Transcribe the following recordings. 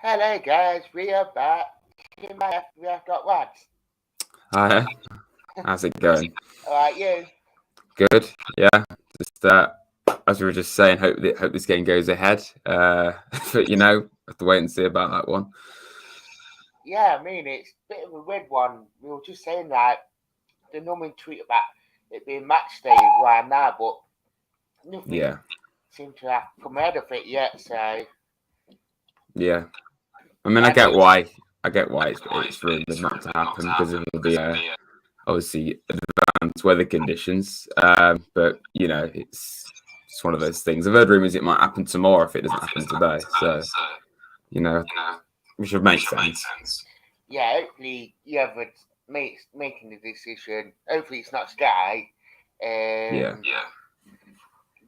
Hello guys, we are back in my FBF got lads. Hi, how's it going? Alright, you? Good, yeah. Just as we were just saying, hope this game goes ahead. But have to wait and see about that one. Yeah, I mean it's a bit of a weird one. We were just saying that the normally tweet about it being match day right now, but nothing seemed to have come out of it yet. So yeah, I mean, I get why it's rumored not to happen because of the obviously advanced weather conditions. But it's one of those things. I've heard rumors it might happen tomorrow if it doesn't happen today. So which would make sense. Yeah, hopefully whoever making the decision, hopefully it's not Sky.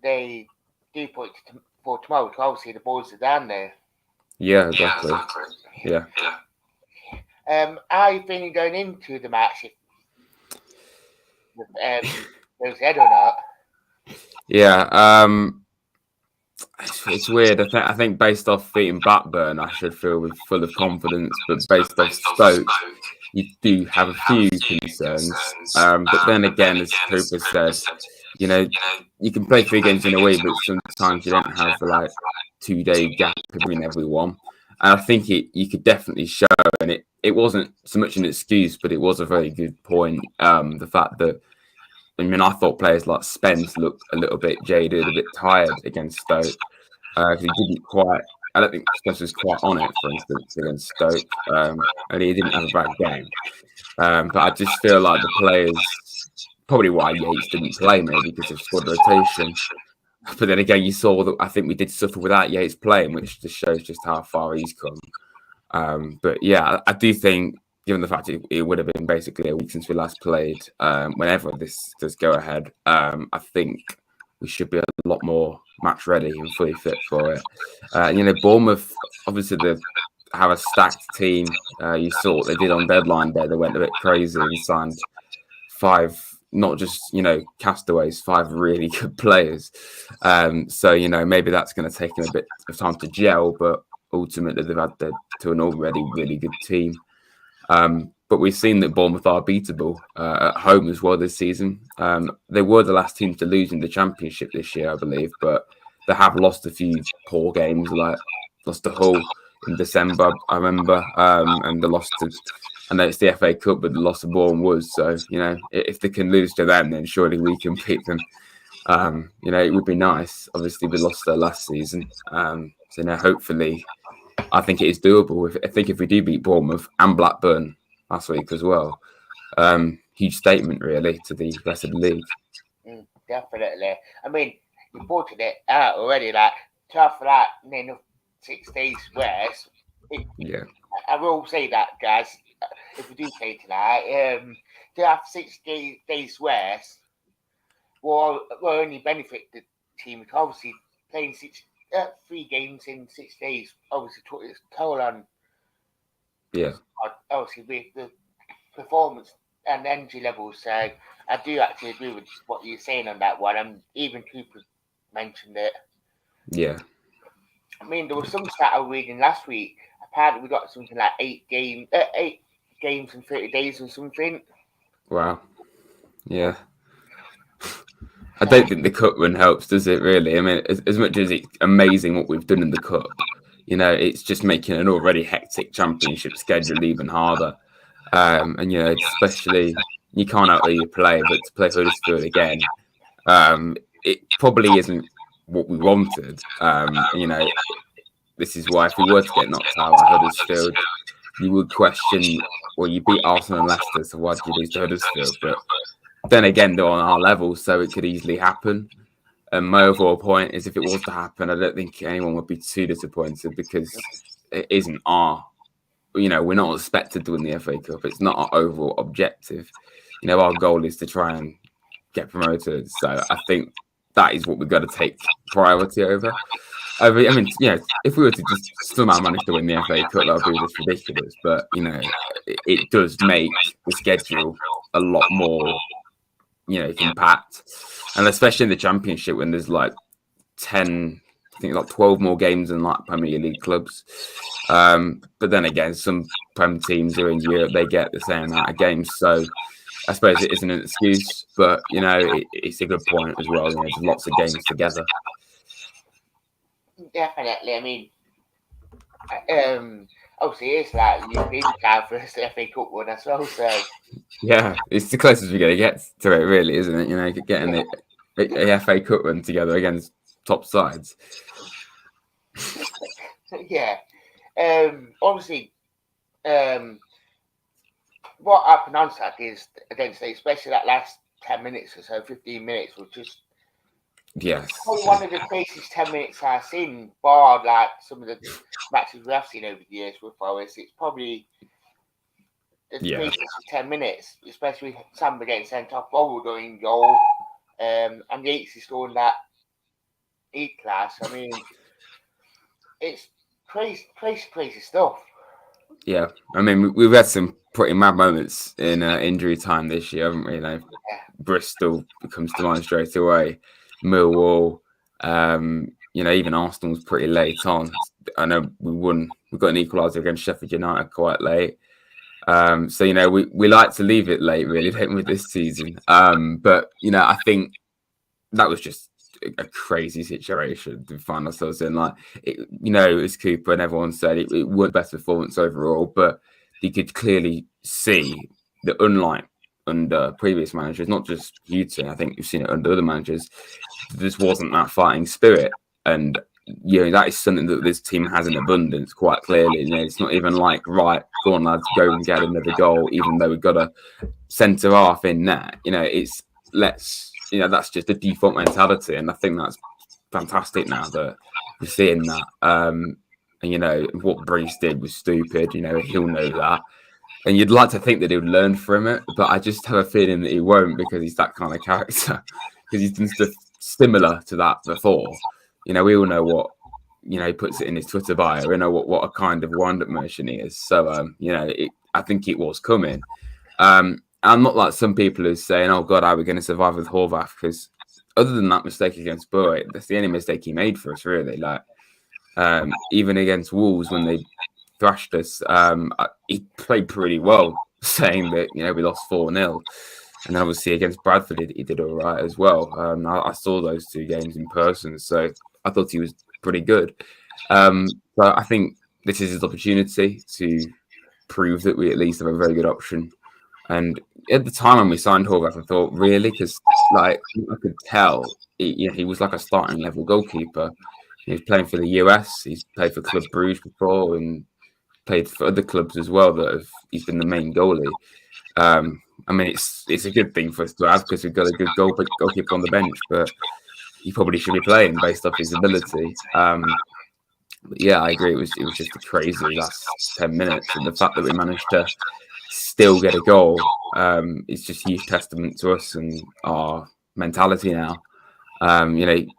They do put it for tomorrow. Obviously the boys are down there. Yeah, exactly. Yeah. How you feeling going into the match? Goes ahead or not? Yeah, it's weird. I think based off beating Blackburn, I should feel full of confidence. But based off Stoke, you do have a few concerns. But then again, as Cooper said, you can play 3 games in a week, but sometimes you don't have the 2-day gap between everyone. And I think you could definitely show, and it wasn't so much an excuse, but it was a very good point. The fact that, I thought players like Spence looked a little bit jaded, a bit tired against Stoke. Because he didn't quite, I don't think Spence was quite on it, for instance, against Stoke. And he didn't have a bad game. But I just feel like the players, probably why Yates didn't play maybe because of squad rotation. But then again, you saw that I think we did suffer without Yates playing, which just shows just how far he's come. But yeah, I do think, given the fact it would have been basically a week since we last played, whenever this does go ahead, I think we should be a lot more match ready and fully fit for it. Bournemouth, obviously, they have a stacked team. You saw what they did on deadline day. They went a bit crazy and signed 5, not just, castaways, 5 really good players. So, maybe that's going to take them a bit of time to gel, but ultimately they've had to an already really good team. But we've seen that Bournemouth are beatable at home as well this season. They were the last team to lose in the Championship this year, I believe, but they have lost a few poor games, like lost to Hull in December, I remember, and they lost to, I know it's the FA Cup, but the loss to Bournemouth was. So, if they can lose to them, then surely we can beat them. It would be nice. Obviously, we lost there last season. So, hopefully, I think it is doable. I think if we do beat Bournemouth and Blackburn last week as well, huge statement really to the rest of the league. Definitely. I mean, you pointed it out already. To have that 6 days rest. I will say that, guys. If we do play tonight, to have 6 days rest will only benefit the team. Obviously, playing 3 games in 6 days obviously took its toll on. Obviously, with the performance and energy levels. So I do actually agree with what you're saying on that one. And even Cooper mentioned it. Yeah. I mean, there was some stat I was reading last week. Apparently, we got something like 8 games in 30 days or something. Wow. Yeah. I don't think the cup run helps, does it, really? I mean, as much as it's amazing what we've done in the cup, it's just making an already hectic Championship schedule even harder. And, especially, you can't out you play, but to play Huddersfield again, it probably isn't what we wanted. This is why if we were to get knocked out at Huddersfield, you would question, well, you beat Arsenal and Leicester, so why did you lose to Huddersfield? But then again, they're on our level, so it could easily happen. And my overall point is, if it was to happen, I don't think anyone would be too disappointed because it isn't our, we're not expected to win the FA Cup. It's not our overall objective. Our goal is to try and get promoted. So I think that is what we've got to take priority over. I mean, if we were to just somehow manage to win the FA Cup, that would be just ridiculous. But, it does make the schedule a lot more, compact. And especially in the Championship when there's 12 more games than Premier League clubs. But then again, some Prem teams who are in Europe, they get the same amount of games. So I suppose it isn't an excuse, but it's a good point as well. There's lots of games together. Definitely. I mean, obviously it's like European time for the FA Cup one as well. So yeah, it's the closest we're going to get to it, really, isn't it? Getting the FA Cup run together against top sides. Yeah. Obviously, what happened on Saturday is against, especially that last 10 minutes or so, 15 minutes, was just probably one of the craziest 10 minutes I've seen, bar like some of the matches we have seen over the years with Forest. It's probably the craziest 10 minutes, especially with Samba getting sent off, Boulder in goal, and Yates is scoring that E-class. I mean, it's crazy stuff. Yeah, I mean, we've had some pretty mad moments in injury time this year, haven't we? Bristol comes to mind straight away. Millwall, even Arsenal was pretty late on. I know we got an equaliser against Sheffield United quite late. So we like to leave it late, really, don't we, this season? But I think that was just a crazy situation to find ourselves in. As Cooper and everyone said, it was best performance overall, but you could clearly see that unlike under previous managers, not just you two, I think you've seen it under other managers, there just wasn't that fighting spirit. And that is something that this team has in abundance, quite clearly. It's not even like, right, go on, lads, go and get another goal, even though we've got a centre half in net. It's that's just a default mentality, and I think that's fantastic now that we're seeing that. And what Breeze did was stupid. He'll know that, and you'd like to think that he would learn from it, but I just have a feeling that he won't, because he's that kind of character. Because he's done stuff similar to that before. We all know what he puts it in his Twitter bio. We know what a kind of wind-up merchant he is. So I think it was coming. I'm not like some people who saying, "Oh God, how are we going to survive with Horvath?" Because other than that mistake against Borough, that's the only mistake he made for us, really. Even against Wolves when they thrashed us, he played pretty well, saying that we lost 4-0, and then obviously against Bradford he did all right as well. I saw those two games in person, so I thought he was pretty good. But I think this is his opportunity to prove that we at least have a very good option. And at the time when we signed Horvath, I thought, really? Because I could tell he was like a starting level goalkeeper. He was playing for the US. He's played for Club Brugge before and played for other clubs as well he's been the main goalie. I mean, it's a good thing for us to have, because we've got a good goalkeeper on the bench, but he probably should be playing based off his ability. But yeah, I agree. It was just a crazy last 10 minutes, and the fact that we managed to still get a goal is just a huge testament to us and our mentality now.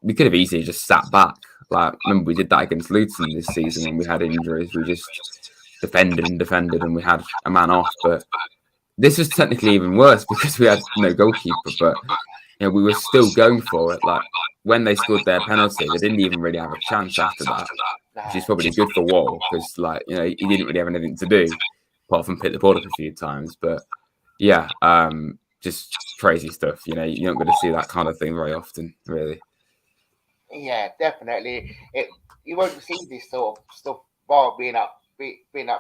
We could have easily just sat back. Remember we did that against Luton this season when we had injuries. We just defended, and we had a man off. But this was technically even worse because we had no goalkeeper. But we were still going for it. When they scored their penalty, they didn't even really have a chance after that, which is probably good for Wall, because he didn't really have anything to do apart from pick the ball up a few times. But yeah, just crazy stuff. You're not going to see that kind of thing very often, really. Yeah, definitely. You won't see this sort of stuff bar being up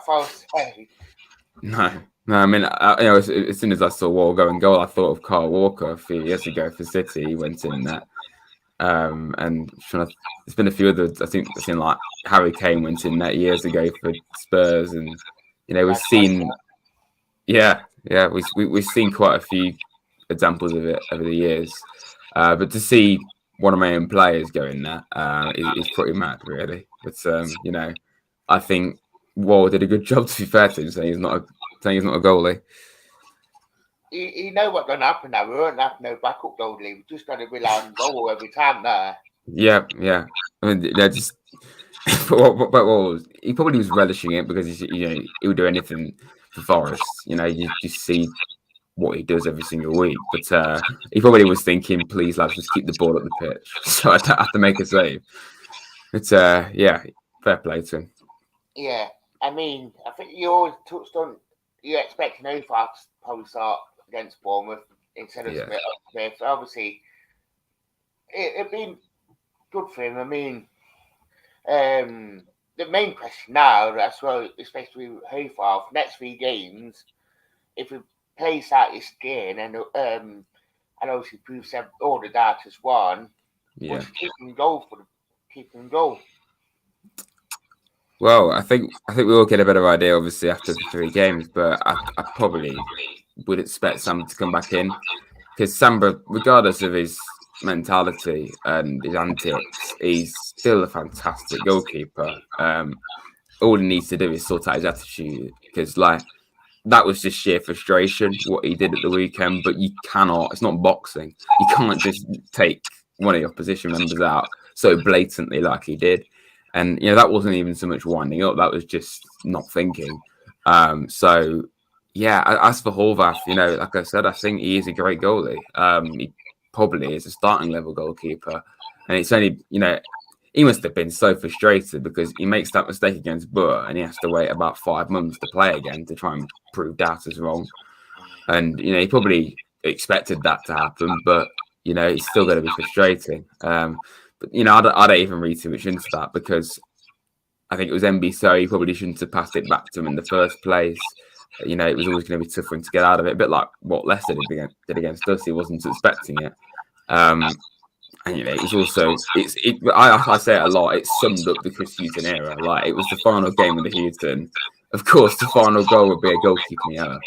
Forest. No. I mean, as soon as I saw Wall go and goal, I thought of Carl Walker a few years ago for City. He went in that. And there's been a few others. I think I've seen Harry Kane went in that years ago for Spurs, and we've seen, we've seen quite a few examples of it over the years. But to see one of my own players go in there is pretty mad, really. But I think Wall did a good job, to be fair to him, saying he's not a goalie. You know what's going to happen now. We won't have no backup goalie. We're just going to rely on goal every time there. Yeah. I mean, just. But he probably was relishing it, because he would do anything for Forest. You just see what he does every single week. But he probably was thinking, please, lads, just keep the ball at the pitch, so I don't have to make a save. But fair play to him. Yeah, I mean, I think you always touched on you expect no to probably start against Bournemouth instead of Smith. Obviously, it'd been good for him. I mean, the main question now, as well, especially with Hofarth, next 3 games, if he plays out his skin and obviously proves all the data as one, would you keep him goal? Well, I think we all get a better idea, obviously, after the 3 games, but I probably would expect Samba to come back in, because Samba, regardless of his mentality and his antics, he's still a fantastic goalkeeper. All he needs to do is sort out his attitude, because that was just sheer frustration what he did at the weekend. But you cannot, it's not boxing, you can't just take one of your opposition members out so blatantly like he did. And that wasn't even so much winding up, that was just not thinking. So yeah, as for Horvath, like I said, I think he is a great goalie. He probably is a starting level goalkeeper, and it's only he must have been so frustrated because he makes that mistake against Burr and he has to wait about 5 months to play again to try and prove doubters wrong. And he probably expected that to happen, but it's still going to be frustrating. But I don't even read too much into that, because I think it was MB, so he probably shouldn't have passed it back to him in the first place. It was always going to be tough for him to get out of it, a bit like what Leicester did against us. He wasn't expecting it. And it's also I say it a lot. It summed up the Chris Hughton era. Like, it was the final game of the Hughton. Of course, the final goal would be a goalkeeping error.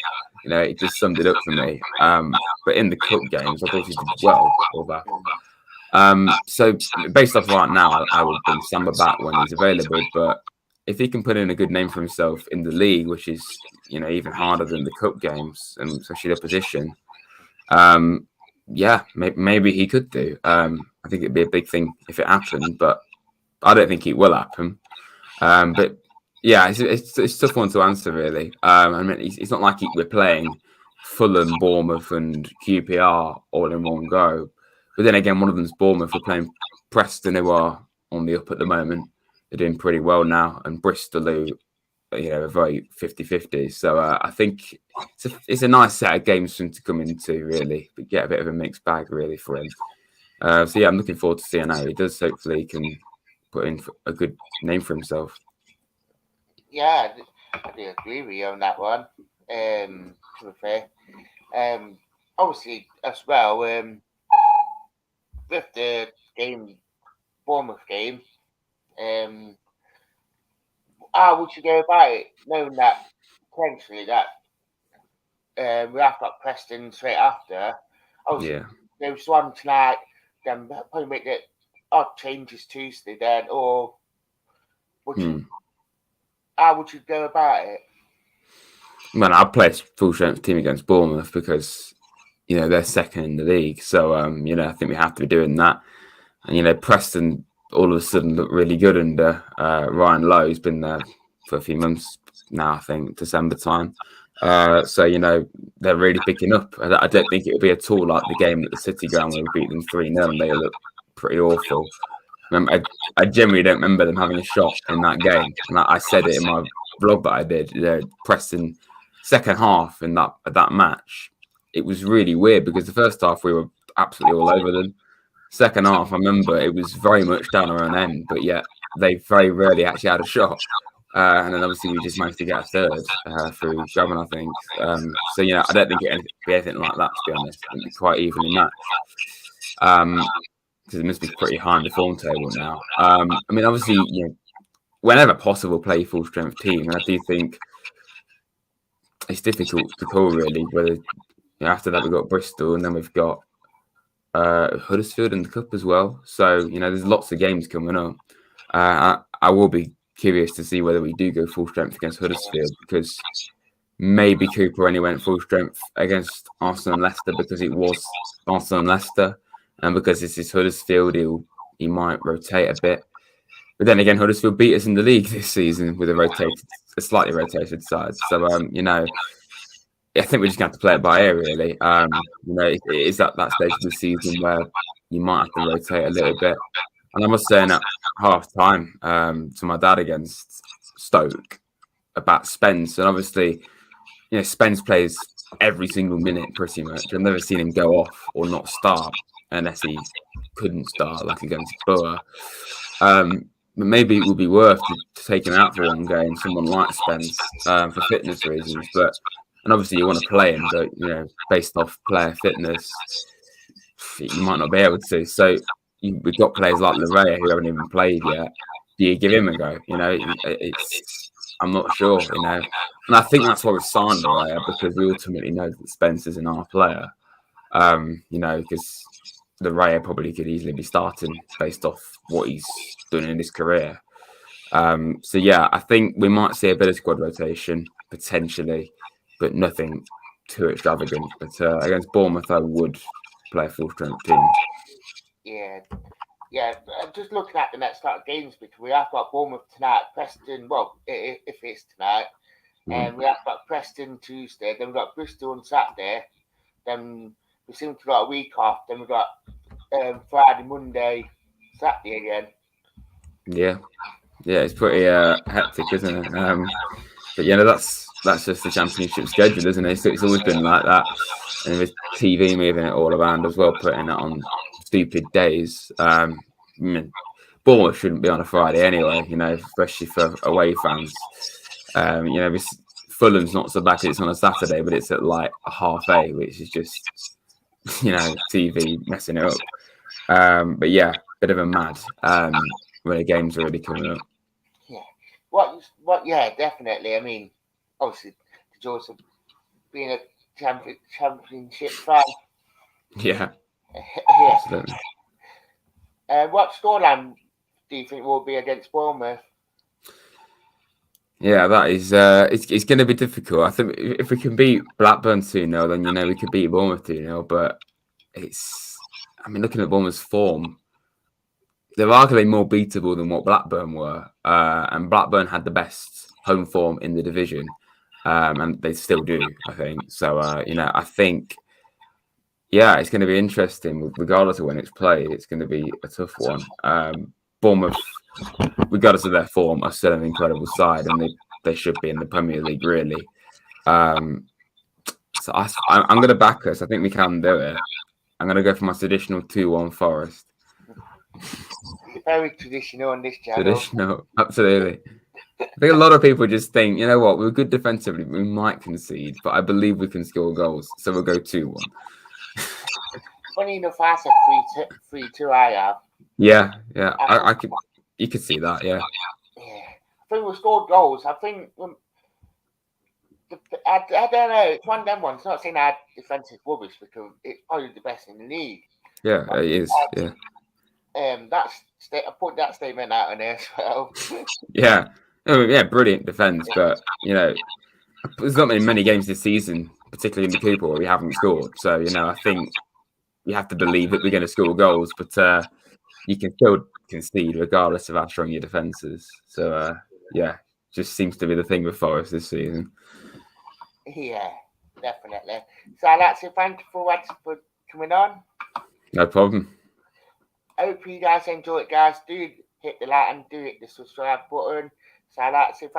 It just summed it up for me. But in the cup games, I thought he did well. So based off right now, I would bring Samba back when he's available. But if he can put in a good name for himself in the league, which is even harder than the cup games, and especially the opposition, yeah, maybe he could do. I think it'd be a big thing if it happened, but I don't think it will happen. But yeah, it's a tough one to answer, really. I mean, it's not like we're playing Fulham, Bournemouth, and QPR all in one go. But then again, one of them's Bournemouth. We're playing Preston, who are on the up at the moment. They're doing pretty well now, and Bristol, who are very 50-50. So I think it's a nice set of games for him to come into, really, but get a bit of a mixed bag, really, for him. So yeah, I'm looking forward to seeing how he does. Hopefully, he can put in a good name for himself. Yeah, I do agree with you on that one. To be fair, obviously as well, with the Bournemouth game, how would you go about it, knowing that potentially that we have got Preston straight after? Obviously, there's one tonight. Then probably make the odd changes Tuesday then, or would you? How would you go about it? Man, I'd play a full strength team against Bournemouth because they're second in the league. So I think we have to be doing that. And Preston all of a sudden look really good under Ryan Lowe. He's been there for a few months now, I think, December time. So they're really picking up. I don't think it will be at all like the game at the City ground where we beat them 3-0 and they look pretty awful. I generally don't remember them having a shot in that game. And I said it in my vlog that I did. Preston second half in that match, it was really weird because the first half we were absolutely all over them. Second half, I remember it was very much down our own end, but yet they very rarely actually had a shot. And then obviously we just managed to get a third through Graben, I think. So I don't think it'd be anything like that, to be honest. It'd be quite evenly matched. Because it must be pretty high in the form table now. I mean, obviously, whenever possible, play full strength team, and I do think it's difficult to call, really. Whether after that we've got Bristol, and then we've got Huddersfield in the cup as well. So there's lots of games coming up. I will be curious to see whether we do go full strength against Huddersfield, because maybe Cooper only went full strength against Arsenal and Leicester because it was Arsenal and Leicester. And because this is Huddersfield, he might rotate a bit. But then again, Huddersfield beat us in the league this season with a slightly rotated side. So, I think we're just going to have to play it by ear, really. It is that stage of the season where you might have to rotate a little bit. And I was saying at half time to my dad against Stoke, about Spence, and obviously, Spence plays every single minute pretty much. I've never seen him go off or not start unless he couldn't start, like against Borough. But maybe it would be worth to take him out for one game, someone like Spence, for fitness reasons. And obviously you want to play him, but based off player fitness, you might not be able to. So we've got players like Larea who haven't even played yet. Do you give him a go? I'm not sure. And I think that's why we signed Larea, because we ultimately know that Spence isn't our player. Because Larea probably could easily be starting based off what he's done in his career. So yeah, I think we might see a bit of squad rotation potentially, but nothing too extravagant. But against Bournemouth, I would play a full strength team. Yeah. Just looking at the next start of games, because we have got Bournemouth tonight, Preston. Well, if it's tonight, and we have got Preston Tuesday. Then we've got Bristol on Saturday. Then we seem to got a week off. Then we've got Friday, Monday, Saturday again. Yeah, it's pretty hectic, isn't it? But that's just the Championship schedule, isn't it? So it's always been like that, and with TV moving it all around as well, putting it on stupid days. Bournemouth shouldn't be on a Friday anyway, especially for away fans. Fulham's not so bad because it's on a Saturday, but it's at like 8:30, which is just TV messing it up. But yeah, bit of a mad when the games are already coming up. Yeah. What? Yeah, definitely. I mean, obviously, Joseph being a championship fan. Yeah. Absolutely. What scoreline do you think will be against Bournemouth? Yeah, that is it's going to be difficult. I think if we can beat Blackburn 2-0, then we could beat Bournemouth 2-0. But looking at Bournemouth's form, they're arguably more beatable than what Blackburn were, and Blackburn had the best home form in the division, and they still do, I think. So I think, it's going to be interesting, regardless of when it's played. It's going to be a tough one. Bournemouth, regardless of their form, are still an incredible side, and they should be in the Premier League, really. So I'm going to back us. I think we can do it. I'm going to go for my traditional 2-1 Forest. Very traditional on this channel. Traditional, absolutely. I think a lot of people just think, we're good defensively, we might concede, but I believe we can score goals, so we'll go 2-1. Funny enough, I said 3-2. I have. Yeah. I could. You could see that. Yeah. I think we scored goals. I think. I don't know. It's one of them ones. Not saying our defensive rubbish, because it's probably the best in the league. Yeah, it is. Yeah. I put that statement out on there as well. Yeah. Brilliant defense, but there's not many games this season, particularly in the Cooper, where we haven't scored. So I think you have to believe that we're going to score goals, but you can still concede regardless of how strong your defense is. So just seems to be the thing with Forest this season. Yeah, definitely. So I'd like to thank you for coming on. No problem. I hope you guys enjoy it, guys. Do hit the like and do hit the subscribe button. So I'd like to